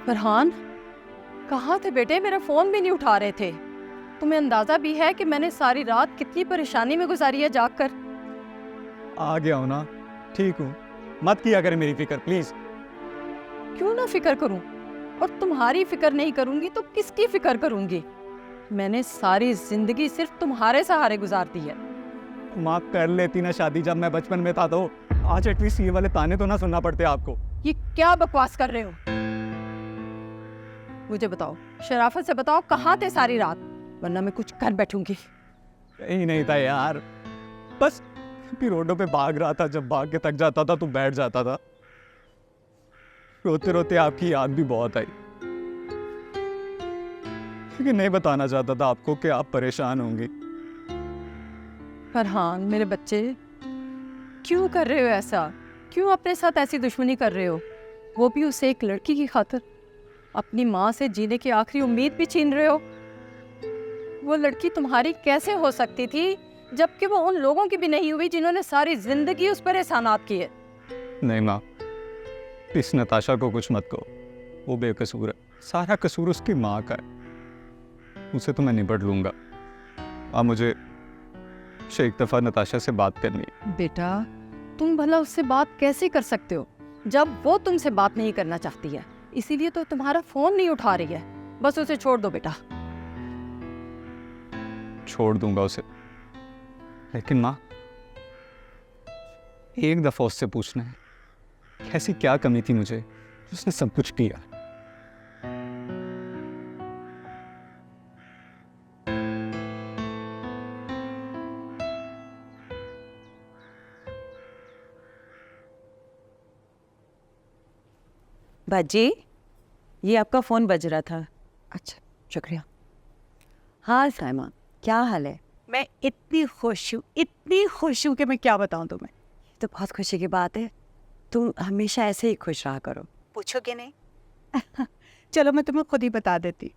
फरहान, कहाँ थे बेटे? मेरा फोन भी नहीं उठा रहे थे। तुम्हें अंदाजा भी है कि मैंने सारी रात कितनी परेशानी में गुजारी है जागकर। आ गया हूं ना, ठीक हूँ। मत किया करें मेरी फिक्र प्लीज। क्यों ना फिक्र करूं? और तुम्हारी फिक्र नहीं करूंगी तो किसकी फिक्र करूंगी? मैंने सारी जिंदगी सिर्फ तुम्हारे सहारे गुजार दी है। माँ कर लेती ना शादी जब मैं बचपन में था, तो आज एटलीस्ट ये वाले ताने तो ना सुनना पड़ते आपको। ये क्या बकवास कर रहे हो? मुझे बताओ, शराफत से बताओ, कहाँ थे सारी रात? वरना मैं कुछ कर बैठूंगी। कहीं नहीं था यार, बस फिर रोडों पे भाग रहा था। जब भाग के थक जाता था तो बैठ जाता था। रोते रोते आपकी याद भी बहुत आई, लेकिन नहीं बताना चाहता था आपको कि आप परेशान होंगी। फरहान मेरे बच्चे, क्यों कर रहे हो ऐसा? क्यों अपने साथ ऐसी दुश्मनी कर रहे हो? वो भी उसे एक लड़की की खातिर। अपनी माँ से जीने की आखिरी उम्मीद भी छीन रहे हो। वो लड़की तुम्हारी कैसे हो सकती थी, जबकि वो उन लोगों की भी नहीं हुई जिन्होंने सारी जिंदगी उस पर एहसानात किए। नहीं माँ, इस नताशा को कुछ मत कहो, वो बेकसूर है। सारा कसूर उसकी माँ का है। उसे तो मैं निपट लूंगा। अब मुझे एक दफा नताशा से बात करनी है। बेटा, तुम भला उससे बात कैसे कर सकते हो जब वो तुमसे बात नहीं करना चाहती है? इसीलिए तो तुम्हारा फोन नहीं उठा रही है। बस उसे छोड़ दो बेटा। छोड़ दूंगा उसे, लेकिन माँ एक दफा उससे पूछना है, ऐसी क्या कमी थी मुझे, उसने सब कुछ किया। बाजी, ये आपका फ़ोन बज रहा था। अच्छा, शुक्रिया। हाँ साइमा, क्या हाल है? मैं इतनी खुश हूँ कि मैं क्या बताऊँ तुम्हें। तो बहुत खुशी की बात है। तुम हमेशा ऐसे ही खुश रहा करो। पूछोगे नहीं? चलो मैं तुम्हें खुद ही बता देती।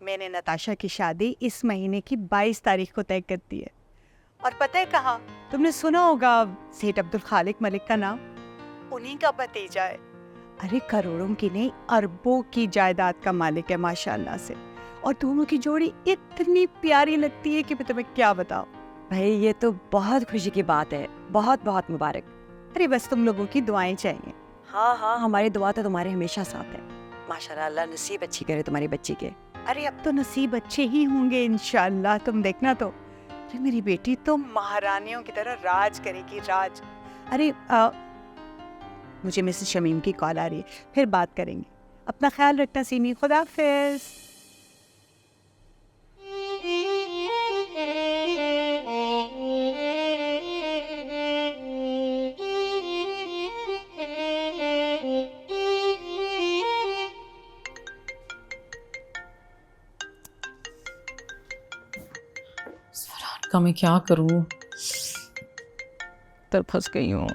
मैंने नताशा की शादी इस महीने की 22 तारीख को तय कर दी है। और पता है कहाँ? तुमने सुना होगा सेठ अब्दुल खालिक मलिक का नाम। उन्हीं का भतीजा है। अरे करोड़ों की नहीं, अरबों की जायदाद का मालिक है माशाल्लाह से। और दोनों की जोड़ी इतनी प्यारी लगती है कि मैं तुम्हें क्या बताऊं। भाई ये तो बहुत खुशी की बात है। बहुत बहुत मुबारक। अरे बस तुम लोगों की दुआएं चाहिए। हाँ हाँ, हमारी दुआ तो तुम्हारे हमेशा साथ है। माशाल्लाह, अल्लाह नसीब अच्छी करे तुम्हारी बच्ची के। अरे अब तो नसीब अच्छे ही होंगे इंशाल्लाह, तुम देखना तो। अरे मेरी बेटी तो महारानियों की तरह राज करेगी, राज। अरे मुझे मिसेस शमीम की कॉल आ रही है, फिर बात करेंगे। अपना ख्याल रखना सीमी, खुदा हाफिज़। का मैं क्या करूं? तर फंस गई हूँ।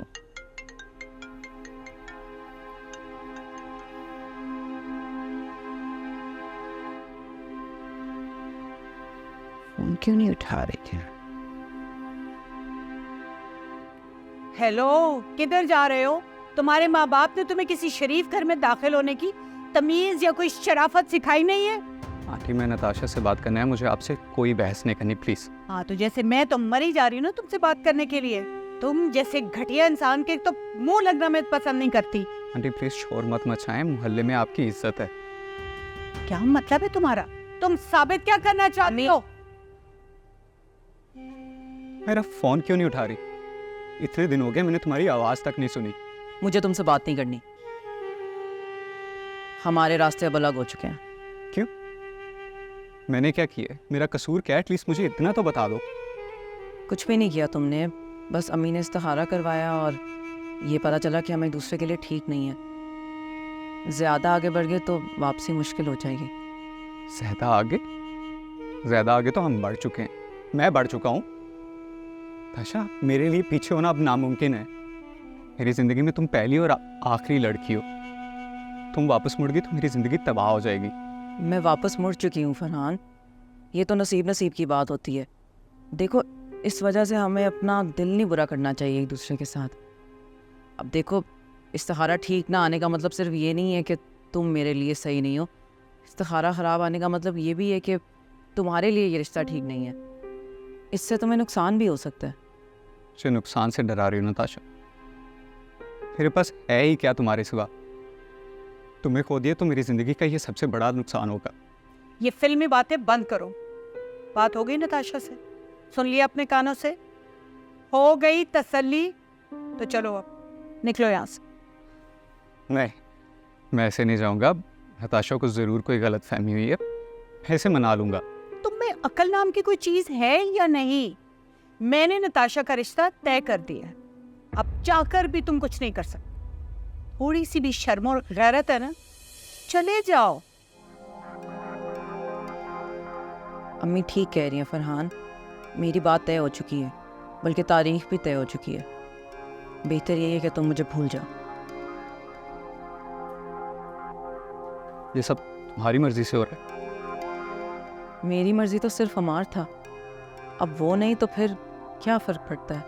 फोन क्यों नहीं उठा रही थी? हेलो, किधर जा रहे हो? तुम्हारे माँ बाप ने तुम्हें किसी शरीफ घर में दाखिल होने की तमीज या कोई शराफत सिखाई नहीं है? आंटी, मैं नताशा से बात करना है, मुझे आपसे कोई बहस नहीं करनी प्लीज। हाँ, तो जैसे मैं तो मरी जा रही हूँ ना तुमसे बात करने के लिए। तुम जैसे घटिया इंसान के तो मुंह लगना मैं पसंद नहीं करती। आंटी प्लीज शोर मत मचाएं, मोहल्ले में आपकी इज्जत है। क्या मतलब है तुम्हारा? तुम साबित क्या करना चाहती हो? मेरा फोन क्यों नहीं उठा रही? इतने दिन हो गए, मैंने तुम्हारी आवाज तक नहीं सुनी। मुझे तुमसे बात नहीं करनी। हमारे रास्ते अब अलग हो चुके हैं। क्यों? मैंने क्या किया? मेरा कसूर क्या है? एटलीस्ट मुझे इतना तो बता दो। कुछ भी नहीं किया तुमने, बस अम्मी ने इस्तिखारा करवाया और ये पता चला कि हम एक दूसरे के लिए ठीक नहीं है। ज़्यादा आगे बढ़ गए तो वापसी मुश्किल हो जाएगी। ज़्यादा आगे तो हम बढ़ चुके हैं। मैं बढ़ चुका हूँ। ताशा, मेरे लिए पीछे होना अब नामुमकिन है। मेरी ज़िंदगी में तुम पहली और आखिरी लड़की हो। तुम वापस मुड़ गई तो मेरी ज़िंदगी तबाह हो जाएगी। मैं वापस मुड़ चुकी हूँ फरहान। ये तो नसीब की बात होती है। देखो, इस वजह से हमें अपना दिल नहीं बुरा करना चाहिए एक दूसरे के साथ। अब देखो, इस्तिखारा ठीक ना आने का मतलब सिर्फ ये नहीं है कि तुम मेरे लिए सही नहीं हो। इस्तिखारा ख़राब आने का मतलब ये भी है कि तुम्हारे लिए ये रिश्ता ठीक नहीं है। इससे तुम्हें नुकसान भी हो सकता है। मुझे नुकसान से डरा रही हो नताशा। मेरे पास है ही क्या तुम्हारे सिवा? तुम्हें खो दिया तो मेरी ज़िंदगी का ये सबसे बड़ा नुकसान होगा। ये फिल्मी बातें बंद करो। बात हो गई नताशा से? सुन लिया अपने कानों से? हो गई तसल्ली? तो चलो अब निकलो यहाँ से। नहीं, मैं ऐसे नहीं जाऊंगा। नताशा को ज़रूर कोई गलत फहमी हुई है, ऐसे मना लूंगा। तुम में अकल नाम की कोई चीज है या नहीं? मैंने नताशा का रिश्ता तय कर दिया है। अब चाहकर भी तुम कुछ नहीं कर सकते। थोड़ी सी भी शर्म और गैरत है ना, चले जाओ। अम्मी ठीक कह रही हैं फरहान, मेरी बात तय हो चुकी है, बल्कि तारीख भी तय हो चुकी है। बेहतर यही है कि तुम मुझे भूल जाओ। ये सब तुम्हारी मर्जी से हो रहा है। मेरी मर्जी तो सिर्फ अमार था, अब वो नहीं तो फिर क्या फ़र्क पड़ता है?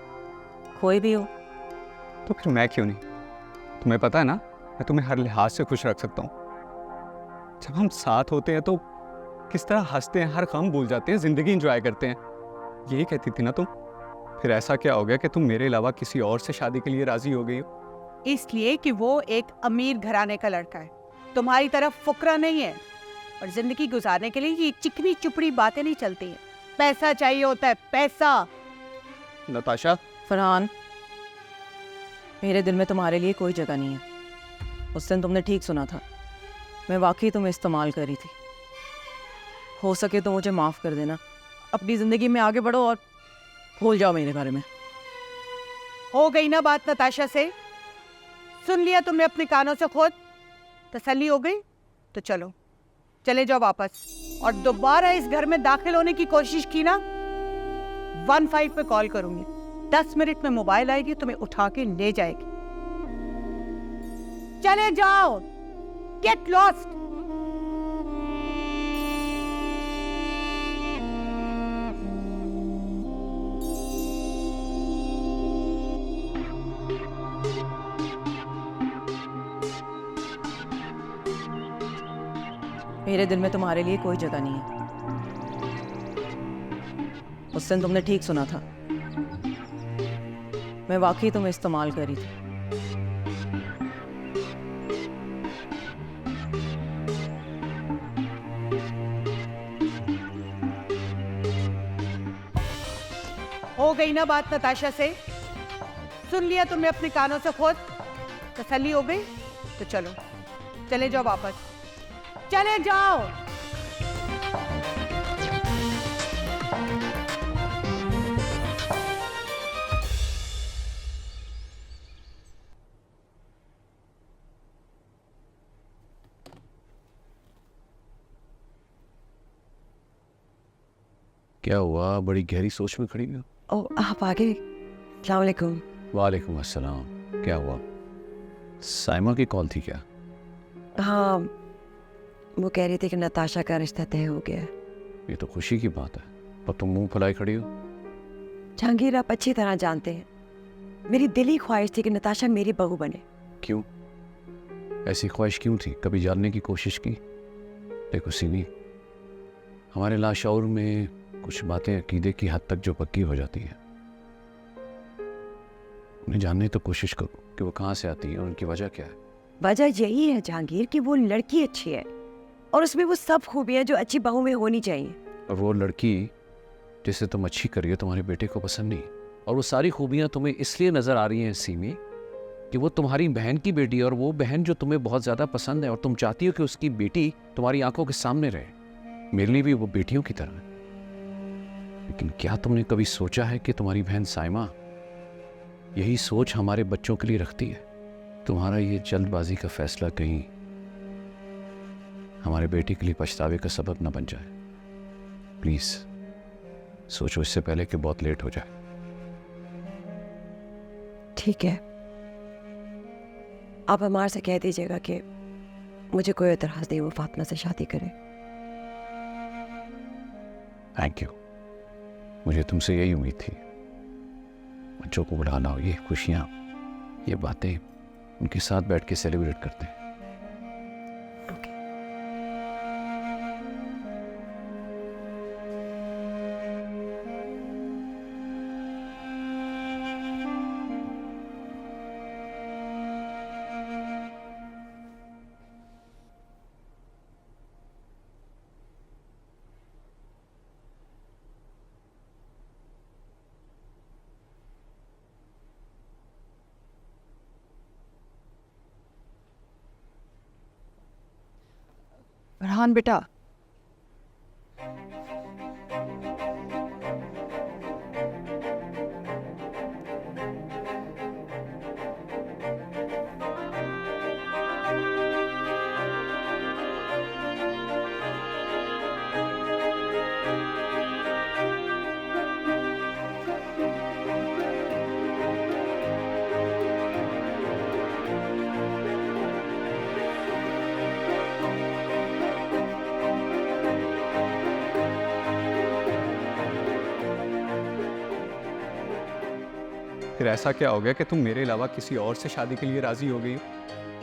कोई भी हो। तो फिर मैं क्यों नहीं? तुम्हें पता है ना, मैं तुम्हें हर लिहाज से खुश रख सकता हूँ। जब हम साथ होते हैं तो किस तरह हंसते हैं, हर गम भूल जाते हैं, ज़िंदगी एंजॉय करते हैं। यही कहती थी ना तुम। फिर ऐसा क्या हो गया कि तुम मेरे अलावा किसी और से शादी के लिए राजी हो गई हो? इसलिए कि वो एक अमीर घराने का लड़का है, तुम्हारी तरफ फुकरा नहीं है। और जिंदगी गुजारने के लिए ये चिकनी चुपड़ी बातें नहीं चलती हैं। पैसा चाहिए होता है, पैसा। नताशा, फरहान, मेरे दिल में तुम्हारे लिए कोई जगह नहीं है। उस दिन तुमने ठीक सुना था, मैं वाकई तुम्हें इस्तेमाल करी थी। हो सके तो मुझे माफ़ कर देना। अपनी ज़िंदगी में आगे बढ़ो और भूल जाओ मेरे बारे में। हो गई ना बात नताशा से? सुन लिया तुमने अपने कानों से खुद? तसल्ली हो गई? तो चलो, चले जाओ वापस। और दोबारा इस घर में दाखिल होने की कोशिश की ना, 15 पे कॉल करूंगी। 10 मिनट में मोबाइल आएगी, तुम्हें उठा के ले जाएगी। चले जाओ, गेट लॉस्ट। मेरे दिल में तुम्हारे लिए कोई जगह नहीं है। उस दिन तुमने ठीक सुना था, मैं वाकई तुम्हें इस्तेमाल करी थी। हो गई ना बात नताशा से? सुन लिया तुमने अपने कानों से खुद? तसल्ली हो गई? तो चलो, चले जाओ वापस। चले जाओ। क्या हुआ? बड़ी गहरी सोच में खड़ी हो। ओ, आप आ गए? अस्सलाम वालेकुम। वालेकुम अस्सलाम। क्या हुआ? साइमा की कॉल थी क्या? हाँ, वो कह रही थी कि नताशा का रिश्ता तय हो गया है। ये तो खुशी की बात है, पर तुम मुंह फुलाए खड़ी हो। जहांगीर, आप अच्छी तरह जानते हैं, मेरी दिली ख्वाहिश थी कि नताशा मेरी बहू बने। क्यों? ऐसी ख्वाहिश क्यों थी? कभी जानने की कोशिश की? देखो सीमी, हमारे लाशऊर में कुछ बातें अकीदे की हद तक जो पक्की हो जाती हैं, उन्हें जानने तो कोशिश करो कि वो कहाँ से आती है और उनकी वजह क्या है। वजह यही है जहांगीर कि वो लड़की अच्छी है और उसमें वो सब खूबियां जो अच्छी बहू में होनी चाहिए। और वो लड़की जिसे तुम अच्छी कर रही हो तुम्हारे बेटे को पसंद नहीं, और वो सारी खूबियां तुम्हें इसलिए नजर आ रही हैं सीमी कि वो तुम्हारी बहन की बेटी है, और वो बहन जो तुम्हें बहुत ज़्यादा पसंद है और तुम चाहती हो कि उसकी बेटी तुम्हारी आंखों के सामने रहे। मेरे लिए भी वो बेटियों की तरह है। लेकिन क्या तुमने कभी सोचा है कि तुम्हारी बहन साइमा यही सोच हमारे बच्चों के लिए रखती है? तुम्हारा ये जल्दबाजी का फैसला कहीं हमारे बेटे के लिए पछतावे का सबब न बन जाए। प्लीज सोचो इससे पहले कि बहुत लेट हो जाए। ठीक है, आप अमार से कह दीजिएगा कि मुझे कोई एतराज नहीं वो फातिमा से शादी करे। थैंक यू, मुझे तुमसे यही उम्मीद थी। बच्चों को बुलाना हो, ये खुशियाँ, ये बातें उनके साथ बैठ के सेलिब्रेट करते हैं। जहान बेटा, फिर ऐसा क्या हो गया कि तुम मेरे अलावा किसी और से शादी के लिए राजी हो गई?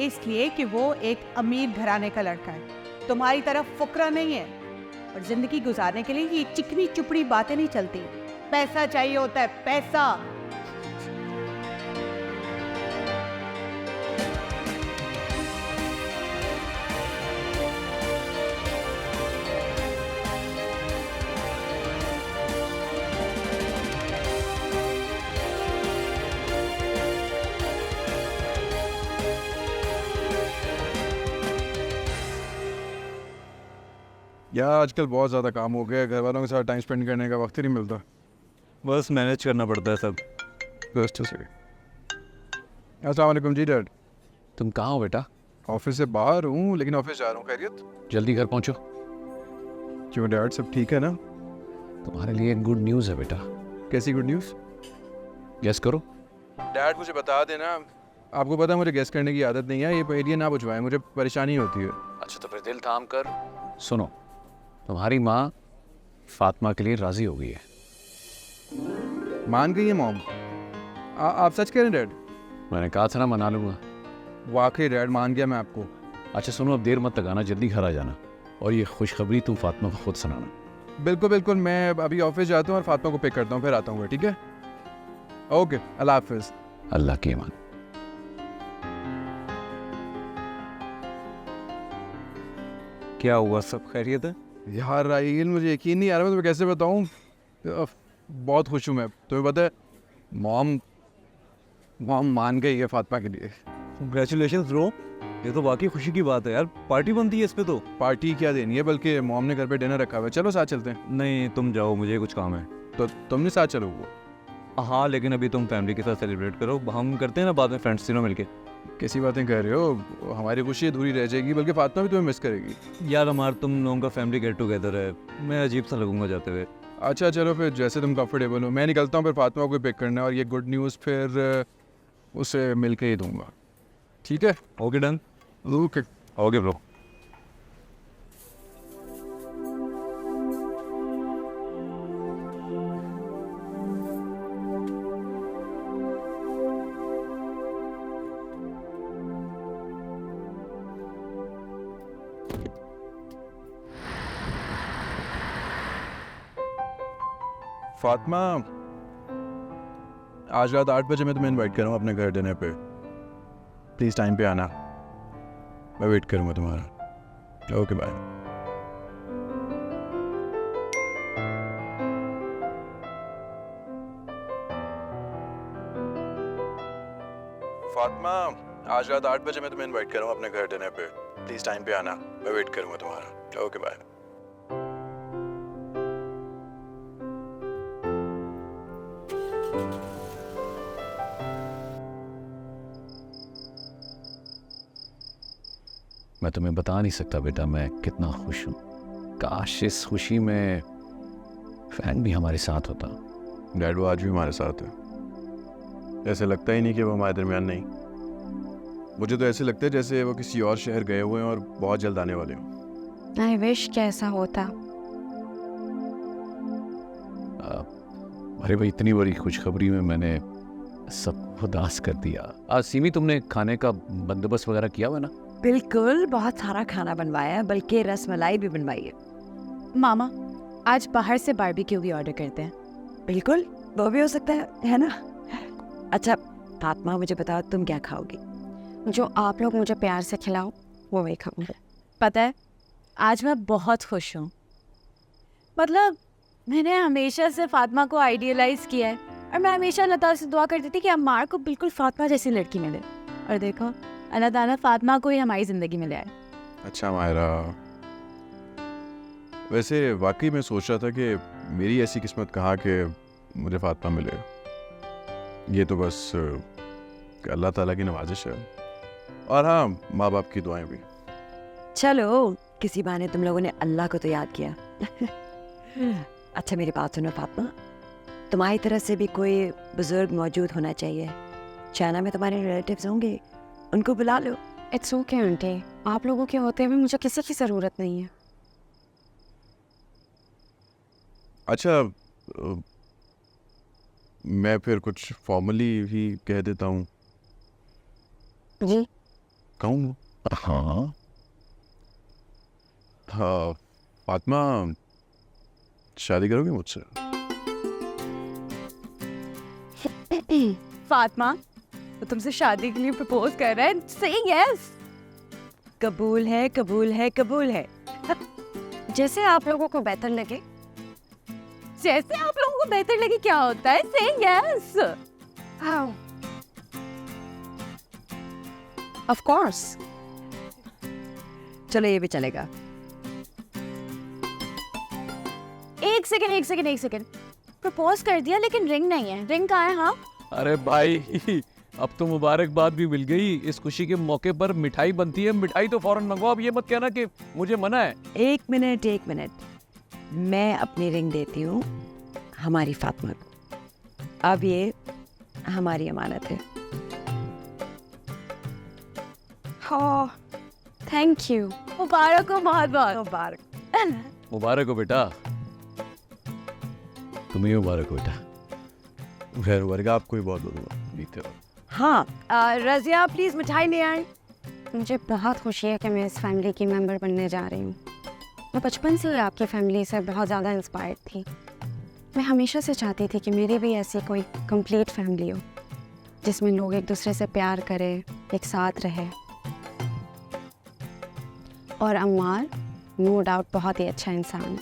इसलिए कि वो एक अमीर घराने का लड़का है, तुम्हारी तरफ फुकरा नहीं है। और जिंदगी गुजारने के लिए ये चिकनी चुपड़ी बातें नहीं चलती। पैसा चाहिए होता है, पैसा। यार आजकल बहुत ज़्यादा काम हो गया है, घर वालों के साथ टाइम स्पेंड करने का वक्त ही नहीं मिलता। बस मैनेज करना पड़ता है सब। जस्ट से अस्सलाम वालेकुम जी डैड। तुम कहाँ हो बेटा? ऑफिस से बाहर हूँ लेकिन ऑफिस जा रहा हूँ। खैरियत? जल्दी घर पहुँचो। क्यों डैड, सब ठीक है ना? तुम्हारे लिए एक गुड न्यूज़ है बेटा। कैसी गुड न्यूज़? गेस करो। डैड मुझे बता देना, आपको पता है मुझे गेस करने की आदत नहीं है, ये पहेलियाँ ना पूछवाएं, मुझे परेशानी होती है। अच्छा तो फिर दिल थाम कर सुनो। तुम्हारी माँ फातिमा के लिए राजी हो गई है। मान गई है मॉम? आप सच कह रहे हैं डैड? मैंने कहा था ना मना लूँगा। वाकई डैड मान गया मैं आपको। अच्छा सुनो, अब देर मत लगाना, जल्दी घर आ जाना और ये खुशखबरी तुम फातिमा को खुद सुनाना। बिल्कुल बिल्कुल, मैं अभी ऑफिस जाता हूँ और फातिमा को पिक करता हूँ, फिर आता हूँ। ठीक है, ओके, अल्लाह हाफिज़। अल्लाह की ईमान। क्या हुआ, सब खैरियत है? यार राहील, मुझे यकीन नहीं आ रहा, मैं तुम्हें कैसे बताऊँ। बहुत खुश हूँ मैं। तुम्हें पता है मॉम मान गई है फातिमा के लिए। कंग्रेचुलेशन ब्रो, ये तो वाकई खुशी की बात है यार। पार्टी बनती है इस पे तो। पार्टी क्या देनी है, बल्कि मॉम ने घर पे डिनर रखा हुआ है। चलो साथ चलते हैं। नहीं तुम जाओ, मुझे कुछ काम है। तो तुमने साथ चलो। हाँ लेकिन अभी तुम फैमिली के साथ सेलिब्रेट करो, हम करते हैं ना बाद में फ्रेंड्स तीनों मिलके। कैसी बातें कर रहे हो, हमारी खुशी अधूरी रह जाएगी, बल्कि फातिमा भी तुम्हें मिस करेगी। यार हमारा तुम लोगों का फैमिली गेट टुगेदर है, मैं अजीब सा लगूंगा जाते हुए। अच्छा चलो फिर, जैसे तुम कंफर्टेबल हो। मैं निकलता हूँ, फिर फातिमा को पिक करना है और ये गुड न्यूज़ फिर उसे मिल के ही दूंगा। ठीक है? Okay done. Okay okay bro. Fatima, आज रात 8 बजे मैं तुम्हें इनवाइट कर रहा हूँ अपने घर डिनर पे। प्लीज़ टाइम पे आना, मैं वेट करूँगा तुम्हारा। Okay bye. फातिमा, आज रात 8 बजे मैं तुम्हें इनवाइट कर रहा हूँ अपने घर डिनर पे। प्लीज़ टाइम पे आना, मैं वेट करूँगा तुम्हारा। Okay bye. मैं तुम्हें बता नहीं सकता बेटा मैं कितना खुश हूँ। काश इस खुशी में फैन भी हमारे साथ होता। डैड वो आज भी हमारे साथ है। ऐसे लगता ही नहीं कि वो हमारे दरमियान नहीं। मुझे तो ऐसे लगता है जैसे वो किसी और शहर गए हुए हैं और बहुत जल्द आने वाले हों। आई विश कैसा होता। अरे भाई, इतनी बड़ी खुशखबरी में मैंने सबको उदास कर दिया। आज सीमी, तुमने खाने का बंदोबस्त वगैरह किया हुआ ना? बिल्कुल, बहुत सारा खाना बनवाया है, बल्कि रसमलाई भी बनवाई है। मामा, आज बाहर से बारबेक्यू भी ऑर्डर करते हैं। बिल्कुल, वो भी हो सकता है ना? अच्छा फातिमा, मुझे बताओ तुम क्या खाओगी? जो आप लोग मुझे प्यार से खिलाओ वो वही खाऊंगा। पता है, आज मैं बहुत खुश हूँ। मतलब मैंने हमेशा से फातिमा को आइडियलाइज किया है और मैं हमेशा अल्लाह ताला से दुआ करती थी कि अम्मार को बिल्कुल फातिमा जैसी लड़की मिले। और देखो, अल्लाह ताला फातिमा को ही हमारी ज़िंदगी में ले आए। अच्छा मायरा, वैसे वाकई मैं सोच रहा था कि मेरी ऐसी किस्मत कहाँ कि मुझे फातिमा मिले। ये तो बस अल्लाह ताला की नवाजिश है, और हाँ, माँ बाप की दुआएं भी। चलो, किसी बहाने तुम लोगों ने अल्लाह को तो याद किया। अच्छा मेरी बात सुनो फातिमा, तुम्हारी तरफ से भी कोई बुजुर्ग मौजूद होना चाहिए। चाइना में तुम्हारे रिलेटिव्स होंगे, उनको बुला लो। इट्स ओके आंटी, आप लोगों के होते हुए मुझे किसी की ज़रूरत नहीं है। अच्छा, मैं फिर कुछ फॉर्मली ही कह देता हूँ। जी कहूँ? हाँ हाँ, फातिमा शादी करोगे मुझसे? फातिमा तो तुमसे शादी के लिए प्रपोज कर रहा है। से यस। कबूल है, कबूल है, कबूल है। जैसे आप लोगों को बेहतर लगे। जैसे आप लोगों को बेहतर लगे क्या होता है? से यस। हाँ ऑफ कोर्स। चलो ये भी चलेगा। एक सेकंड। प्रपोज कर दिया लेकिन रिंग नहीं है। रिंग कहाँ है? हाँ अरे भाई, अब तो मुबारकबाद भी मिल गई। इस खुशी के मौके पर मिठाई बनती है, मिठाई तो फौरन मंगवाओ। अब ये मत कहना कि मुझे मना है। एक मिनट, मैं अपनी रिंग देती हूँ हमारी फातिमा को। अब ये हमारी अमानत है। हाँ थैंक यू। मुबारक हो, बहुत बहुत मुबारक। मुबारक हो बेटा, तुम्हें मुबारक हो बेटा। खैर वर्गा, आपको ही बहुत बोलूँगा, बीते रहो। हाँ, रजिया प्लीज मिठाई ले आए। मुझे बहुत खुशी है कि मैं इस फैमिली की मेंबर बनने जा रही हूँ। मैं बचपन से ही आपकी फैमिली से बहुत ज़्यादा इंस्पायर्ड थी। मैं हमेशा से चाहती थी कि मेरी भी ऐसी कोई कंप्लीट फैमिली हो, जिसमें लोग एक दूसरे से प्यार करें, एक साथ रहे। और अम्मार नो डाउट बहुत ही अच्छा इंसान है।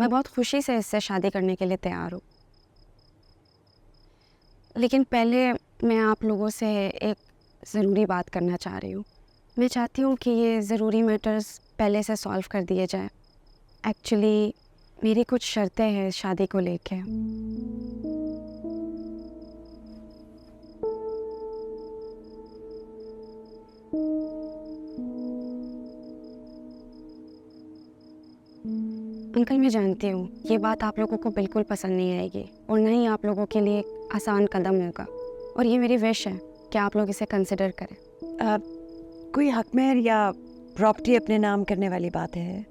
मैं बहुत खुशी से इससे शादी करने के लिए तैयार हूँ। लेकिन पहले मैं आप लोगों से एक ज़रूरी बात करना चाह रही हूँ। मैं चाहती हूँ कि ये ज़रूरी मैटर्स पहले से सॉल्व कर दिए जाए। एक्चुअली मेरी कुछ शर्तें हैं शादी को लेके। अंकल मैं जानती हूँ ये बात आप लोगों को बिल्कुल पसंद नहीं आएगी और न ही आप लोगों के लिए एक आसान कदम होगा, और ये मेरी विश है कि आप लोग इसे कंसिडर करें। कोई हकमेर या प्रॉपर्टी अपने नाम करने वाली बात है?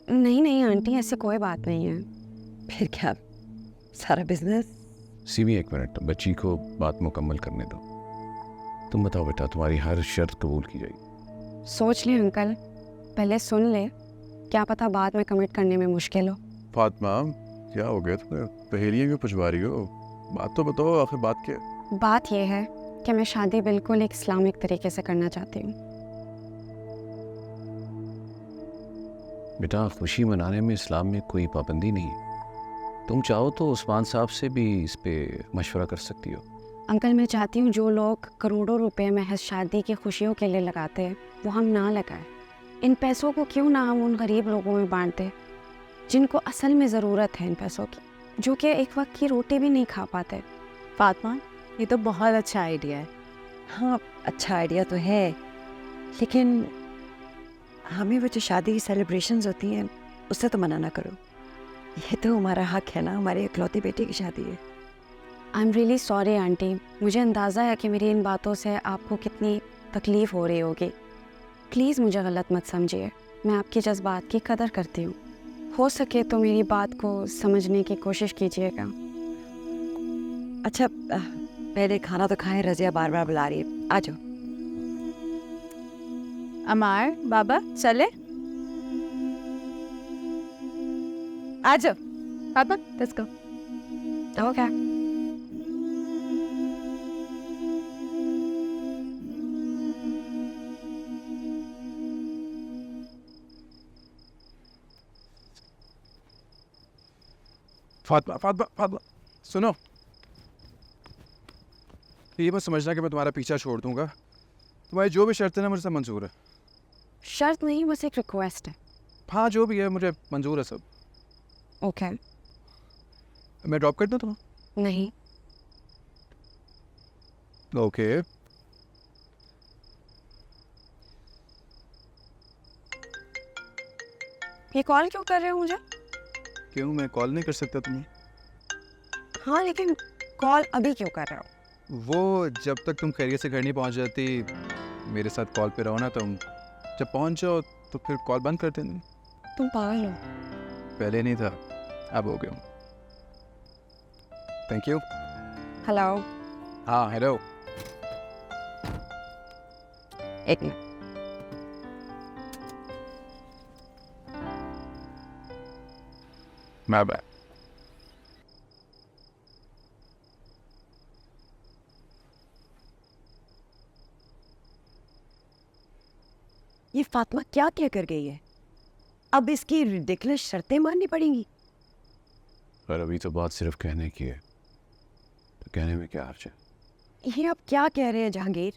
नहीं आंटी, ऐसे कोई बात नहीं है। फिर क्या, सारा बिजनेस? सीमी एक मिनट, बच्ची को बात मुकम्मल करने दो। तुम बताओ बेटा, तुम्हारी हर शर्त कबूल की जाएगी? सोच ले अंकल, पहले सुन ले, क्या पता बाद में कमिट करने में मुश्किल हो। फातिमा, क्या हो गया तुम्हें? पहेलियाँ क्यों पूछवा रही हो? बात तो बताओ, आखिर बात क्या है? बात यह है कि मैं शादी बिल्कुल एक इस्लामिक तरीके से करना चाहती हूँ। बेटा, खुशी मनाने में इस्लाम में कोई पाबंदी नहीं है। तुम चाहो तो उस्मान साहब से भी इस पे मशवरा कर सकती हो। अंकल मैं चाहती हूँ जो लोग करोड़ों रुपए महज शादी की खुशियों के लिए लगाते हैं वो हम ना लगाएं। इन पैसों को क्यों ना हम उन गरीब लोगों में बांट दें जिनको असल में ज़रूरत है इन पैसों की, जो कि एक वक्त की रोटी भी नहीं खा पाते। फातिमा, ये तो बहुत अच्छा आइडिया है। हाँ, अच्छा आइडिया तो है, लेकिन हमें वो जो शादी की सेलिब्रेशंस होती हैं उससे तो मना ना करो। ये तो हमारा हक है ना, हमारे इकलौती बेटे की शादी है। I am really sorry aunty, मुझे अंदाज़ा है कि मेरी इन बातों से आपको कितनी तकलीफ़ हो रही होगी। प्लीज़ मुझे गलत मत समझिए, मैं आपकी जज्बात की कदर करती हूँ। हो सके तो मेरी बात को समझने की कोशिश कीजिएगा। अच्छा पहले खाना तो खाएं, रज़िया बार बार बुला रही है, आ जाओ। अमार बाबा चले, आ जाओ। Fatima let's go. Okay Fatima Fatima Fatima सुनो, ये मत समझना कि मैं तुम्हारा पीछा छोड़ दूंगा। तुम्हारी जो भी शर्त है ना, मुझसे मंजूर है। शर्त नहीं, बस एक रिक्वेस्ट है। हाँ जो भी है मुझे मंजूर है सब। ओके। मैं ड्रॉप कर दूँ तुम्हें? नहीं, ओके। ये कॉल क्यों कर रहे हो मुझे? क्यों, मैं कॉल नहीं कर सकता तुम्हें? हाँ, लेकिन कॉल अभी क्यों कर रहे हो? वो जब तक तुम खैरियत से घर नहीं पहुंच जाती मेरे साथ कॉल पे रहो ना तुम। जब पहुंच जाओ तो फिर कॉल बंद कर देना। तुम पागल हो। पहले नहीं था, अब हो गया। Thank you. हेलो। हाँ हेलो। एक मिनट। My bad. ये फातिमा क्या क्या कर गई है? अब इसकी रिडिकुलस शर्तें माननी पड़ेंगी। पर अभी तो बात सिर्फ कहने की है, तो कहने में क्या हर्ज है? ये आप क्या कह रहे हैं जहांगीर?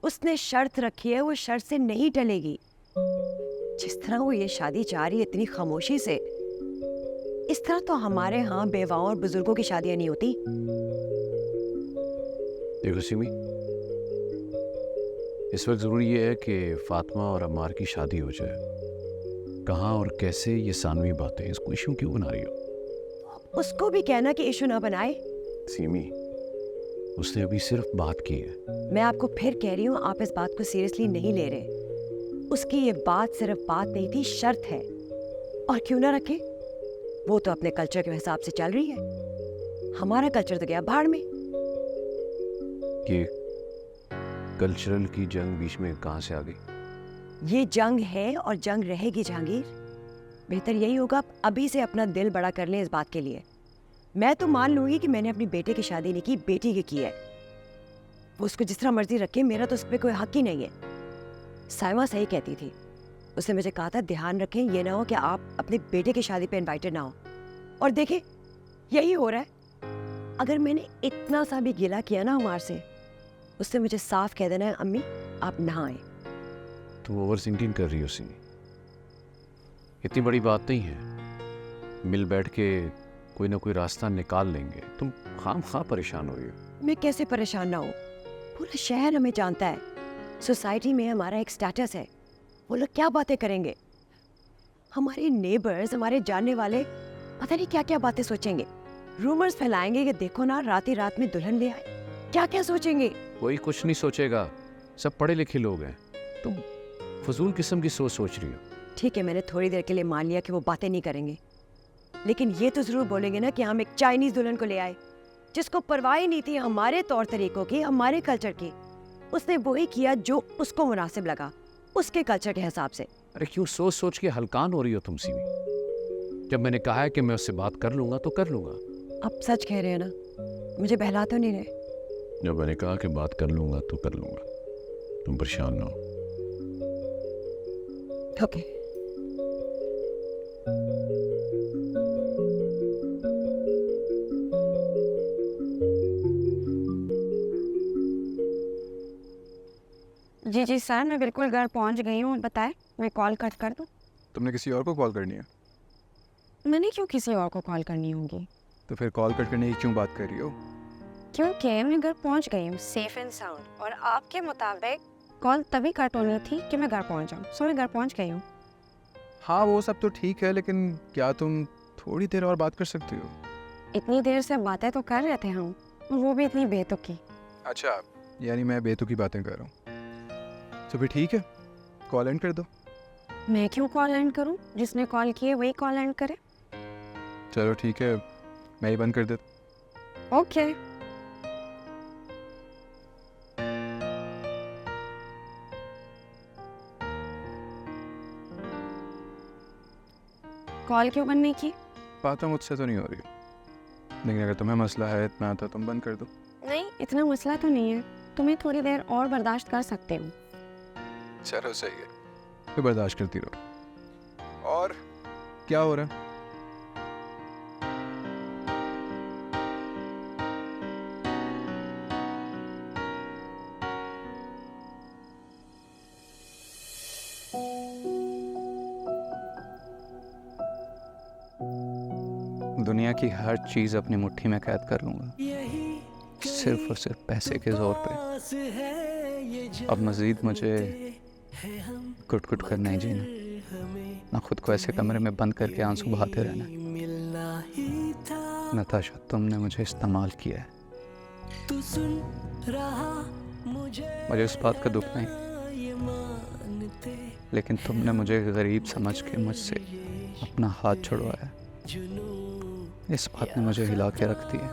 उसने शर्त रखी है, वो शर्त से नहीं टलेगी। जिस तरह वो ये शादी चाह रही है इतनी खामोशी से, इस तरह तो हमारे यहाँ बेवाओं और बुजुर्गों की शादियां नहीं होती। देखो सिमी, इस वक्त ज़रूरी ये है कि फातिमा और अम्मार की शादी हो जाए। कहाँ और कैसे, ये सानवी बातें, इसको इशू क्यों बना रही हो? उसको भी कहना कि इशू ना बनाए। सिमी, उसने अभी सिर्फ बात की है। मैं आपको फिर कह रही हूँ, आप इस बात को सीरियसली नहीं ले रहे। उसकी ये बात सिर्फ बात नहीं थी, शर्त है। और क्यों ना रखे, वो तो अपने कल्चर के हिसाब से चल रही है। हमारा कल्चर तो गया भाड़ में। ये कल्चरल की जंग बीच में कहाँ से आ गई? ये जंग है और जंग रहेगी जहांगीर। बेहतर यही होगा आप अभी से अपना दिल बड़ा कर लें इस बात के लिए। मैं तो मान लूंगी कि मैंने अपनी बेटे की शादी नहीं की, बेटी की है। वो उसको जिस तरह मर्जी रखे, मेरा तो उस पर कोई हक ही नहीं है। साइमा सही कहती थी, उसने मुझे कहा था ध्यान रखें ये ना हो कि आप अपने बेटे की शादी पे इनवाइटेड ना हो। और देखे यही हो रहा है। अगर मैंने इतना सा भी गिला किया ना हमार से, उससे मुझे साफ कह देना है अम्मी आप ना आए। तुम ओवर थिंकिंग कर रही हो सिमी। इतनी बड़ी बात नहीं है, मिल बैठ के कोई ना कोई रास्ता निकाल लेंगे। तुम खाम परेशान हो रही हो। मैं कैसे परेशान ना हूँ? पूरा शहर हमें जानता है, सोसाइटी में हमारा एक स्टेटस है। वो लोग क्या बातें करेंगे? हमारे नेबर्स, हमारे जानने वाले पता नहीं क्या क्या बातें सोचेंगे। रूमर्स फैलाएंगे कि देखो ना रात ही रात में दुल्हन ले आए। क्या क्या सोचेंगे? कोई कुछ नहीं सोचेगा, सब पढ़े लिखे लोग हैं। तुम फजूल किस्म की सोच रही हो। ठीक है, मैंने थोड़ी देर के लिए मान लिया कि वो बातें नहीं करेंगे, लेकिन ये तो जरूर बोलेंगे ना कि हम एक चाइनीज दुल्हन को ले आए जिसको परवाह ही नहीं थी हमारे तौर तरीकों की, हमारे कल्चर की। उसने वही किया जो उसको मुनासिब लगा, उसके कल्चर के हिसाब से। अरे क्यों सोच सोच के हलकान हो रही हो तुम सिमी? जब मैंने कहा है कि मैं उससे बात कर लूंगा तो कर लूंगा। आप सच कह रहे हैं ना? मुझे बहला तो नहीं रहे? जब मैंने कहा कि बात कर लूंगा तो कर लूंगा, तुम परेशान ना हो। ओके। जी सर, मैं बिल्कुल घर पहुंच गई हूँ। बताएं, मैं कॉल कट कर दूँ? तुमने किसी और को कॉल करनी है? मैंने क्यों किसी और को कॉल करनी होगी? तो फिर कॉल कट करने की क्यों बात कर रही हो? क्योंकि मैं घर पहुंच गई हूँ सेफ एंड साउंड, और आपके मुताबिक कॉल तभी कट होनी थी कि मैं घर पहुंच जाऊँ। सो मैं घर पहुंच गई हूँ। हाँ वो सब तो ठीक है, लेकिन क्या तुम थोड़ी देर और बात कर सकती हो? इतनी देर से बातें तो कर रहे थे हम, और वो भी इतनी बेतुकी। अच्छा, यानी मैं बेतुकी बातें कर रहा हूँ। तो फिर ठीक है, कॉल एंड कर दो। मैं क्यों कॉल एंड करूँ? जिसने कॉल किए वही कॉल एंड करे। चलो ठीक है, मैं ही बंद कर देता। ओके। कॉल क्यों बंद नहीं की? बात तो मुझसे तो नहीं हो रही, लेकिन अगर तुम्हें मसला है इतना तो तुम बंद कर दो। नहीं, इतना मसला तो नहीं है। तुम्हें थोड़ी देर और बर्दाश्त कर सकते हो। चलो सही है, फिर बर्दाश्त करती रहो। और क्या हो रहा है? दुनिया की हर चीज़ अपनी मुट्ठी में कैद कर लूँगा, सिर्फ और सिर्फ पैसे के जोर पे। अब मज़ीद मुझे कुट कुट कर नहीं जीना, ना खुद को ऐसे कमरे में बंद करके आंसू बहाते रहना। नताशा, तुमने मुझे इस्तेमाल किया है। मुझे इस बात का दुख नहीं, लेकिन तुमने मुझे गरीब समझ के मुझसे अपना हाथ छुड़वाया। इस बात ने मुझे हिला के रख दिया।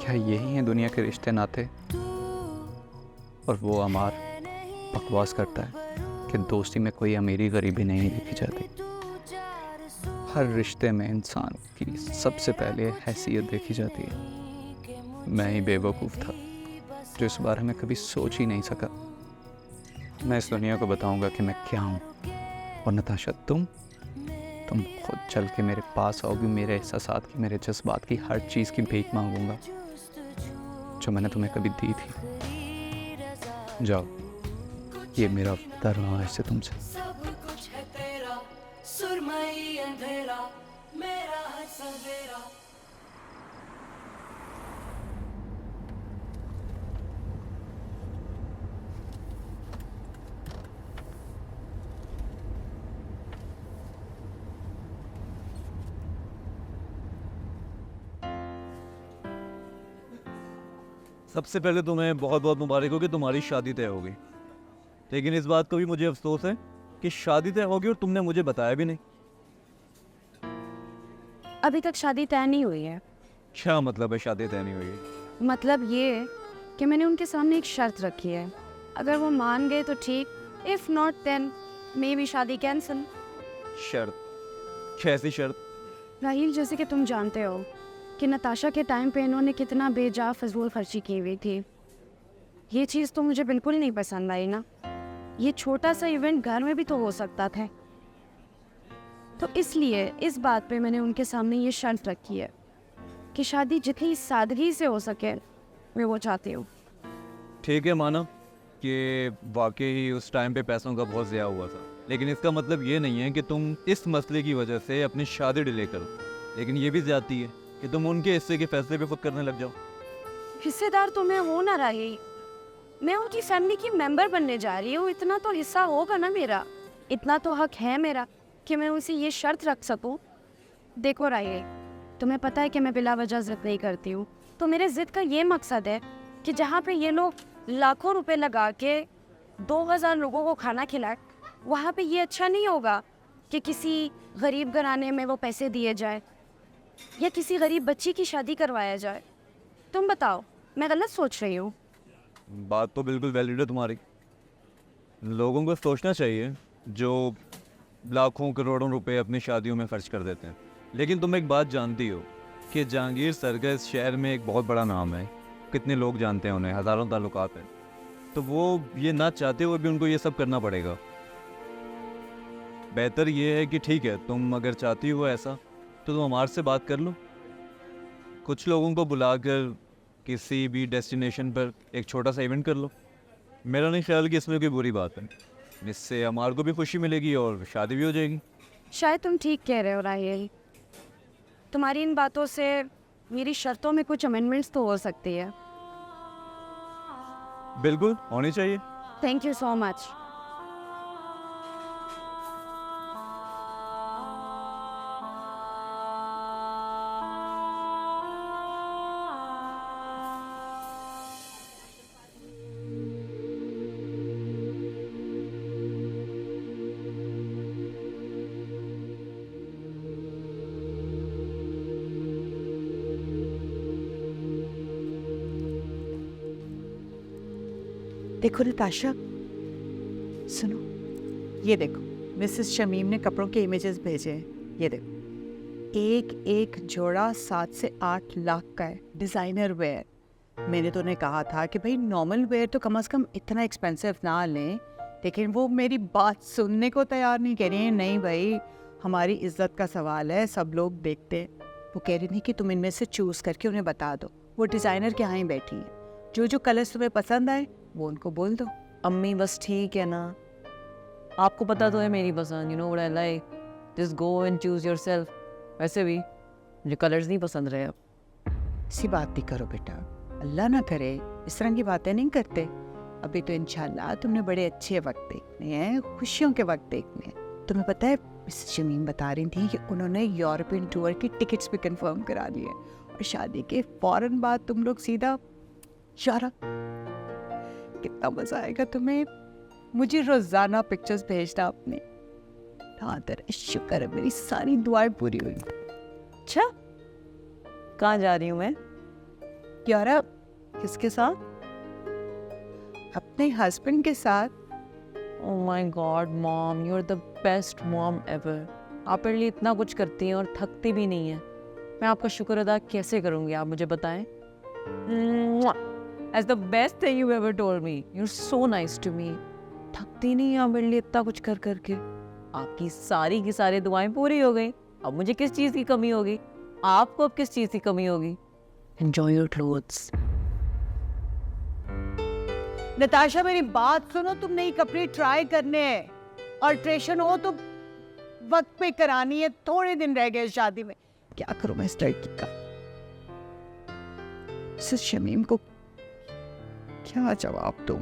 क्या यही है दुनिया के रिश्ते नाते? और वो अमार बकवास करता है कि दोस्ती में कोई अमीरी गरीबी नहीं देखी जाती। हर रिश्ते में इंसान की सबसे पहले हैसियत देखी जाती है। मैं ही बेवकूफ़ था जो इस बारे में कभी सोच ही नहीं सका। मैं इस दुनिया को बताऊंगा कि मैं क्या हूँ। और नताशा, तुम खुद चल के मेरे पास आओगी, मेरे एहसासात की, मेरे जज्बात की, हर चीज़ की भीख मांगूंगा जो मैंने तुम्हें कभी दी थी। जाओ, ये मेरा वादा रहा है तुमसे। सबसे पहले तुम्हें बहुत बहुत मुबारक हो कि तुम्हारी शादी तय हो गई। लेकिन इस बात का भी मुझे अफसोस है कि शादी तय होगी और तुमने मुझे बताया भी नहीं। अभी तक शादी तय नहीं हुई है। क्या मतलब है शादी तय नहीं हुई है? मतलब ये कि मैंने उनके सामने एक शर्त रखी है। अगर वो मान गए तो ठीक, if not then maybe शादी कैंसिल। शर्त? कैसी शर्त? राहील, जैसे कि तुम जानते हो कि नताशा के टाइम पे इन्होंने कितना बेजा फजूल खर्ची की हुई थी। ये चीज़ तो मुझे बिल्कुल ही नहीं पसंद आई ना। ये छोटा सा इवेंट घर में भी तो हो सकता था। तो इसलिए इस बात पे मैंने उनके सामने ये शर्त रखी है कि शादी जितनी सादगी से हो सके मैं वो चाहती हूँ। ठीक है, माना कि वाकई ही उस टाइम पे पैसों का बहुत ज़्यादा हुआ था, लेकिन इसका मतलब ये नहीं है कि तुम इस मसले की वजह से अपनी शादी डिले करो। लेकिन ये भी ज़्यादती है कि तुम उनके हिस्से के फैसले पे खुद करने लग जाओ। हिस्सेदार तो मैं हो ना रही, मैं उनकी फैमिली की मेंबर बनने जा रही हूँ। इतना तो हिस्सा होगा ना मेरा, इतना तो हक है मेरा कि मैं उसे ये शर्त रख सकूँ। देखो राही, तुम्हें पता है कि मैं बिला वजह ज़िद नहीं करती हूँ। तो मेरे ज़िद का ये मकसद है कि जहाँ पे ये लोग लाखों रुपए लगा के 2000 लोगों को खाना खिलाए, वहाँ पे ये अच्छा नहीं होगा कि किसी गरीब घराने में वो पैसे दिए जाए या किसी गरीब बच्ची की शादी करवाया जाए। तुम बताओ, मैं गलत सोच रही हूँ? बात तो बिल्कुल वैलिड है तुम्हारी। लोगों को सोचना चाहिए जो लाखों करोड़ों रुपए अपनी शादियों में खर्च कर देते हैं। लेकिन तुम एक बात जानती हो कि जहांगीर सरकस शहर में एक बहुत बड़ा नाम है। कितने लोग जानते हैं उन्हें, हज़ारों ताल्लुकात हैं। तो वो ये ना चाहते हुए भी उनको ये सब करना पड़ेगा। बेहतर ये है कि ठीक है, तुम अगर चाहती हो ऐसा तो तुम हमारे से बात कर लो। कुछ लोगों को बुलाकर किसी भी डेस्टिनेशन पर एक छोटा सा इवेंट कर लो। मेरा नहीं ख्याल कि इसमें कोई बुरी बात है। इससे हमारे को भी खुशी मिलेगी और शादी भी हो जाएगी। शायद तुम ठीक कह रहे हो राहिल। तुम्हारी इन बातों से मेरी शर्तों में कुछ अमेंडमेंट्स तो हो सकती है। बिल्कुल होनी चाहिए। Thank you so much. देखो नताशा, सुनो, ये देखो मिसेस शमीम ने कपड़ों के इमेजेस भेजे हैं। ये देखो, एक एक जोड़ा 7 से 8 लाख का है, डिज़ाइनर वेयर। मैंने तो उन्हें कहा था कि भाई नॉर्मल वेयर तो कम से कम इतना एक्सपेंसिव ना लें, लेकिन वो मेरी बात सुनने को तैयार नहीं। कह रही है नहीं भाई, हमारी इज्जत का सवाल है, सब लोग देखते हैं। वो कह रही थी कि तुम इनमें से चूज़ करके उन्हें बता दो। वो डिज़ाइनर के यहाँ ही बैठी हैं, जो जो कलर्स तुम्हें पसंद आए वो उनको बोल दो। अम्मी बस ठीक है ना, आपको पता तो है मेरी पसंद, you know what I like, just go and choose yourself. वैसे भी मुझे कलर्स नहीं पसंद रहे अब। ऐसी बात नहीं करो बेटा, अल्लाह ना करे इस तरह की बातें नहीं करते। अभी तो इंशाल्लाह तुमने बड़े अच्छे वक्त देखने हैं, खुशियों के वक्त देखने हैं। तुम्हें पता है मिसेस शमीम बता रही थी कि उन्होंने यूरोपियन टूर की टिकट्स भी कंफर्म करा लिए और शादी के फौरन बाद तुम लोग सीधा यूरोप। कितना मजा आएगा तुम्हें। मुझे रोजाना पिक्चर्स भेजना अपने। हाँ तेरा शुक्र है मेरी सारी दुआएं पूरी हुई। अच्छा, कहाँ जा रही हूँ मैं? यूरोप। किसके साथ? अपने हस्बैंड के साथ। Oh my god mom, you are the best mom ever. आप मेरे लिए इतना कुछ करती हैं और थकती भी नहीं है। मैं आपका शुक्र अदा कैसे करूँगी, आप मुझे बताएं। As the best thing you ever told me, you are so nice to me. थकती नहीं आप मेरे लिए इतना कुछ कर करके। आपकी सारी की सारी दुआएं पूरी हो गई, अब मुझे किस चीज़ की कमी होगी? आपको अब किस चीज़ की कमी होगी? Enjoy your clothes. नताशा मेरी बात सुनो, तुम नई कपड़े ट्राई करने हैं। अल्ट्रेशन हो तो वक्त पे करानी है, थोड़े दिन रह गए शादी में। क्या करूं मैं इस लड़की का? मिसेस शमीम को क्या जवाब दूं?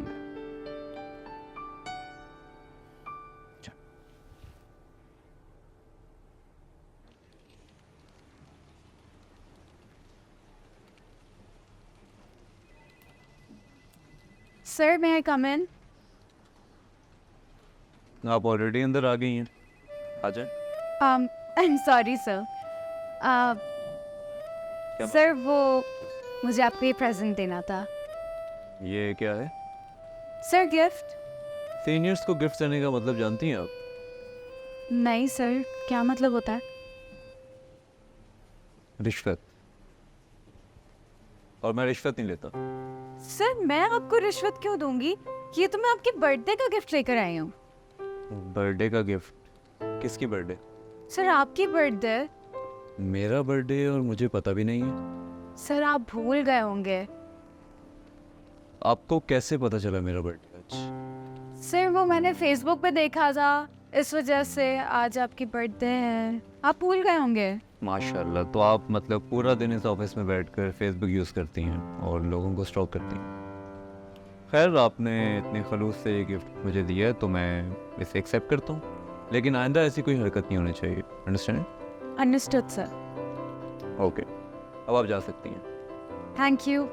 Sir may I come in? आप ऑलरेडी अंदर आ गई हैं, आ जाए। I'm sorry sir. सर वो मुझे आपको ये प्रेजेंट देना था। ये क्या है? Sir gift? सीनियर्स को गिफ्ट देने का मतलब जानती हैं आप? नहीं सर, क्या मतलब होता है? रिश्वत। और मैं रिश्वत नहीं लेता। सर मैं आपको रिश्वत क्यों दूंगी? ये तो मैं आपके बर्थडे का गिफ्ट लेकर आई हूँ। बर्थडे का गिफ्ट? किसकी बर्थडे? सर आपकी बर्थडे। मेरा बर्थडे और मुझे पता भी नहीं है। सर आप भूल गए होंगे। आपको कैसे पता चला मेरा बर्थडे आज? सर वो मैंने फेसबुक पे देखा था, इस वजह से आज आपकी बर्थडे है। आप भूल गए होंगे। माशाल्लाह, तो आप मतलब पूरा दिन इस ऑफिस में बैठकर फेसबुक यूज़ करती हैं और लोगों को स्टॉक करती हैं। खैर, आपने इतने खलूस से ये गिफ्ट मुझे दिया है तो मैं इसे एक्सेप्ट करता हूँ, लेकिन आइंदा ऐसी कोई हरकत नहीं होनी चाहिए। अंडरस्टैंड? Understood sir. ओके, अब आप जा सकती हैं। Thank you.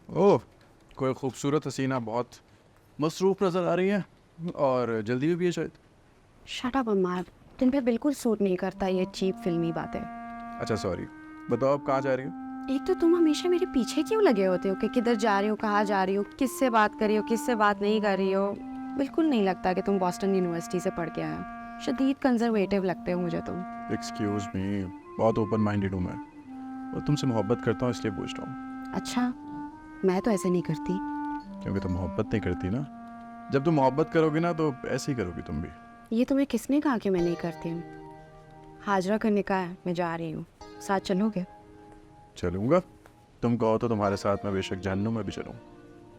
ओह, कोई खूबसूरत हसीना बहुत मसरूफ़ नज़र आ रही है और जल्दी में भी है शायद। शट अप अम्मार, तुम पे बिल्कुल सूट नहीं करता ये चीप फिल्मी बातें। अच्छा सॉरी, बताओ आप कहाँ जा रही हो? एक तो तुम हमेशा मेरे पीछे क्यों लगे होते हो कि किधर जा रही हो, कहाँ जा रही हो, किससे बात कर रही हो, किससे बात नहीं कर रही हो। बिल्कुल नहीं लगता कि तुम बॉस्टन यूनिवर्सिटी से पढ़ के आए हो। शदीद कंजर्वेटिव लगते हो मुझे तुम। एक्सक्यूज़ मी, बहुत ओपन माइंडेड हूँ मैं और तुमसे मोहब्बत करता हूँ इसलिए पूछ रहा हूँ। अच्छा, मैं तो ऐसे नहीं करती। क्योंकि तुम मोहब्बत नहीं करती ना। जब तुम मोहब्बत करोगी ना तो ऐसे ही करोगी तुम भी। ये तुम्हें किसने कहा कि मैं नहीं करती हूँ? हाजरा करने का है, मैं जा रही हूँ, साथ चलोगे? चलूँगा, तुम कहो तो तुम्हारे साथ मैं बेशक जहन्नुम में भी चलूँ।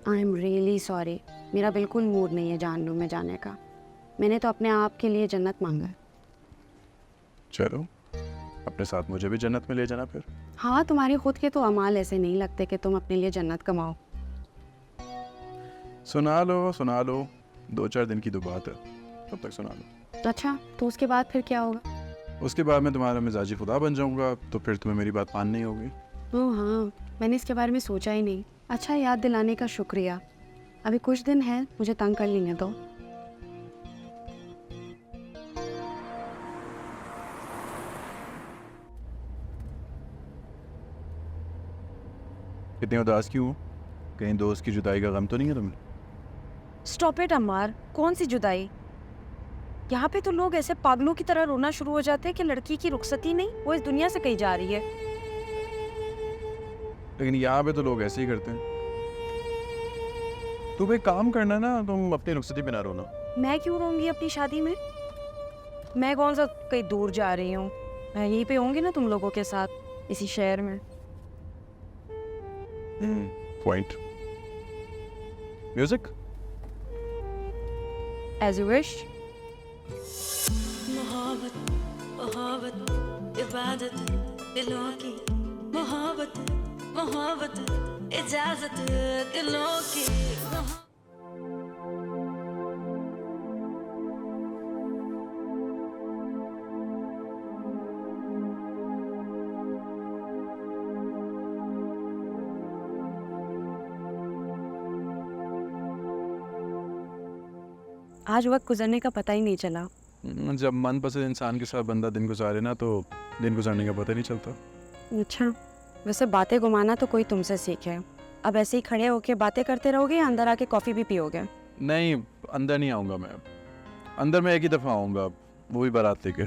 आई एम रियली सॉरी, मेरा बिल्कुल मूड नहीं है जहन्नुम में जाने का। मैंने तो अपने आप के लिए जन्नत मांगा है। चलो, अपने साथ मुझे भी जन्नत में ले जाना फिर। हाँ, तुम्हारे खुद के तो अमाल ऐसे नहीं लगते कि तुम अपने लिए जन्नत कमाओ। सुना लो, 2-4 दिन की तो बात है, तब तक सुना लो। अच्छा, तो उसके बाद फिर क्या होगा? उसके बाद मैं तुम्हारा मिजाजी खुदा बन जाऊंगा, तो फिर तुम्हें मेरी बात माननी होगी। ओह हाँ, मैंने इसके बारे में सोचा ही नहीं। अच्छा, याद दिलाने का शुक्रिया। अभी कुछ दिन है, मुझे तंग कर लेने दो। इतनी उदास क्यों हो? कहीं दोस्त की जुदाई का गम तो नहीं है तुम्हें? स्टॉप इट अम्मार, कौन सी जुदाई? यहाँ पे तो लोग ऐसे पागलों की तरह रोना शुरू हो जाते हैं कि लड़की की रुखसती नहीं, वो इस दुनिया से कहीं जा रही है। लेकिन यहाँ पे तो लोग ऐसे ही करते हैं। तुम एक काम करना ना, तुम अपनी रुखसती पे ना रोना। मैं क्यों रोऊंगी अपनी शादी में? मैं कौन सा कहीं दूर जा रही हूँ, मैं यहीं पे होंगी ना तुम लोगों के साथ, इसी शहर में। Point. Music. As you wish. मोहब्बत मोहब्बत इबादत दिलों की, मोहब्बत मोहब्बत इजाजत दिलों की। आज वक्त गुजरने का पता ही नहीं चला। जब मनपसंद इंसान के साथ बंदा दिन गुजारे ना तो दिन गुजारने का पता नहीं चलता। अच्छा, वैसे बातें घुमाना तो कोई तुमसे सीखे। अब ऐसे ही खड़े होके बातें करते रहोगे या अंदर आके कॉफ़ी भी पियोगे? नहीं, अंदर नहीं आऊँगा मैं। अंदर मैं एक ही दफ़ा आऊँगा, वो भी बारात लेके।